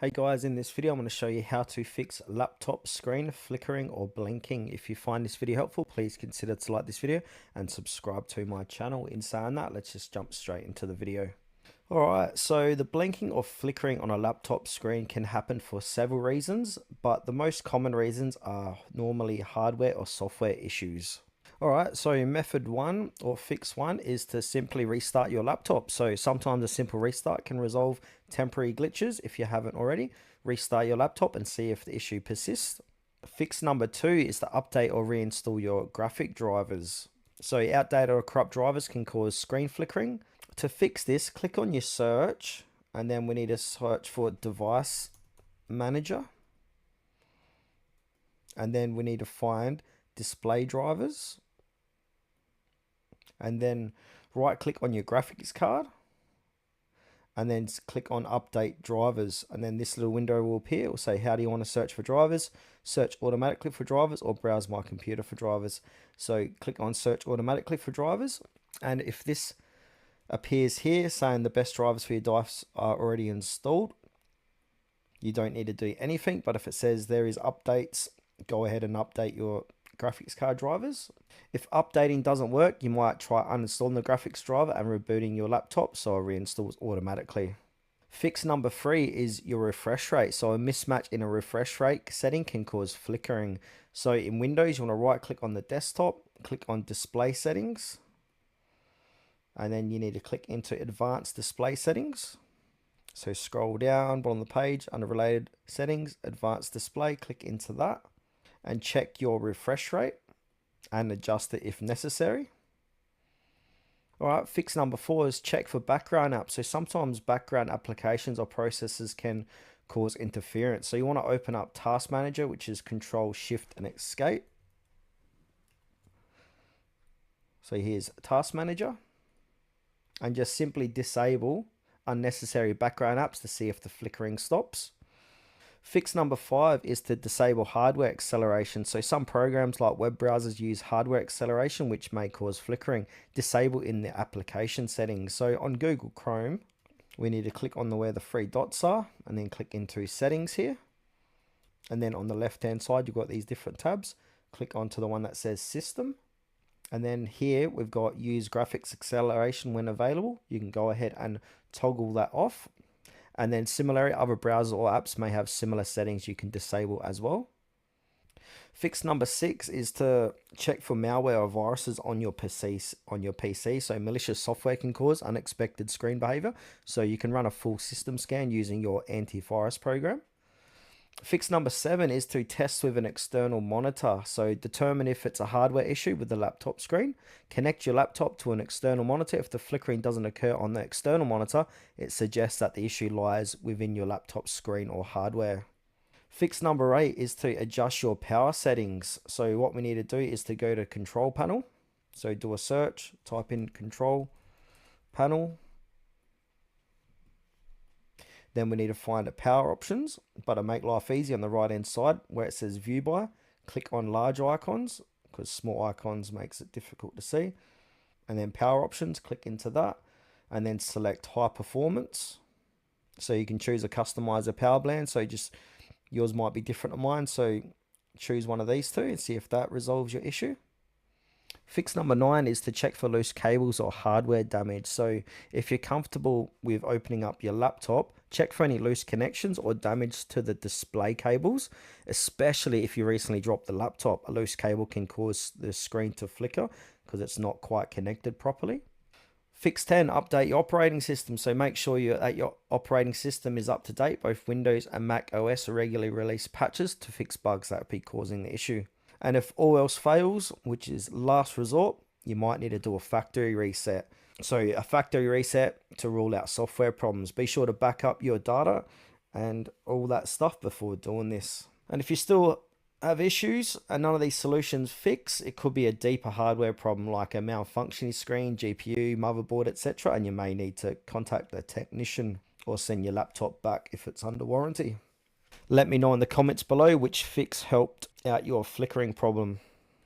Hey guys, in this video I'm going to show you how to fix laptop screen flickering or blinking. If you find this video helpful, please consider to like this video and subscribe to my channel. In saying that, let's just jump straight into the video. Alright, so the blinking or flickering on a laptop screen can happen for several reasons, but the most common reasons are normally hardware or software issues. Alright, so method one or fix one is to simply restart your laptop. So sometimes a simple restart can resolve temporary glitches. If you haven't already, restart your laptop and see if the issue persists. Fix number two is to update or reinstall your graphic drivers. So outdated or corrupt drivers can cause screen flickering. To fix this, click on your search and then we need to search for device manager. And then we need to find display drivers. And then right click on your graphics card and then click on update drivers, and then this little window will appear. It will say, how do you want to search for drivers? Search automatically for drivers or browse my computer for drivers. So click on search automatically for drivers, and if this appears here saying the best drivers for your device are already installed, you don't need to do anything. But if it says there is updates, go ahead and update your graphics card drivers. If updating doesn't work, you might try uninstalling the graphics driver and rebooting your laptop so it reinstalls automatically. Fix number three is your refresh rate. So a mismatch in a refresh rate setting can cause flickering. So in Windows, you want to right click on the desktop, click on display settings, and then you need to click into advanced display settings. So scroll down bottom of the page under related settings, advanced display, click into that and check your refresh rate and adjust it if necessary. Alright, fix number four is check for background apps. So sometimes background applications or processes can cause interference. So you want to open up Task Manager, which is Control Shift and Escape. So here's Task Manager, and just simply disable unnecessary background apps to see if the flickering stops. Fix number five is to disable hardware acceleration. So some programs like web browsers use hardware acceleration, which may cause flickering. Disable in the application settings. So on Google Chrome, we need to click on where the three dots are and then click into settings here. And then on the left hand side, you've got these different tabs. Click onto the one that says system. And then here we've got use graphics acceleration when available. You can go ahead and toggle that off. And then similarly, other browsers or apps may have similar settings you can disable as well. Fix number six is to check for malware or viruses on your PC. So malicious software can cause unexpected screen behavior. So you can run a full system scan using your antivirus program. Fix number seven is to test with an external monitor. So determine if it's a hardware issue with the laptop screen. Connect your laptop to an external monitor. If the flickering doesn't occur on the external monitor, it suggests that the issue lies within your laptop screen or hardware. Fix number eight is to adjust your power settings. So what we need to do is to go to Control Panel. So do a search, type in Control Panel. Then we need to find the power options, but to make life easy, on the right hand side where it says view by, click on large icons because small icons makes it difficult to see. And then power options, click into that and then select high performance. So you can choose a customizer power band. So just yours might be different to mine. So choose one of these two and see if that resolves your issue. Fix number nine is to check for loose cables or hardware damage. So if you're comfortable with opening up your laptop, check for any loose connections or damage to the display cables, especially if you recently dropped the laptop. A loose cable can cause the screen to flicker because it's not quite connected properly. Fix 10, update your operating system. So make sure your operating system is up to date. Both Windows and Mac OS regularly release patches to fix bugs that be causing the issue. And if all else fails, which is last resort, you might need to do a factory reset. So a factory reset to rule out software problems. Be sure to back up your data and all that stuff before doing this. And if you still have issues and none of these solutions fix, it could be a deeper hardware problem like a malfunctioning screen, GPU, motherboard, etc. And you may need to contact a technician or send your laptop back if it's under warranty. Let me know in the comments below which fix helped out your flickering problem.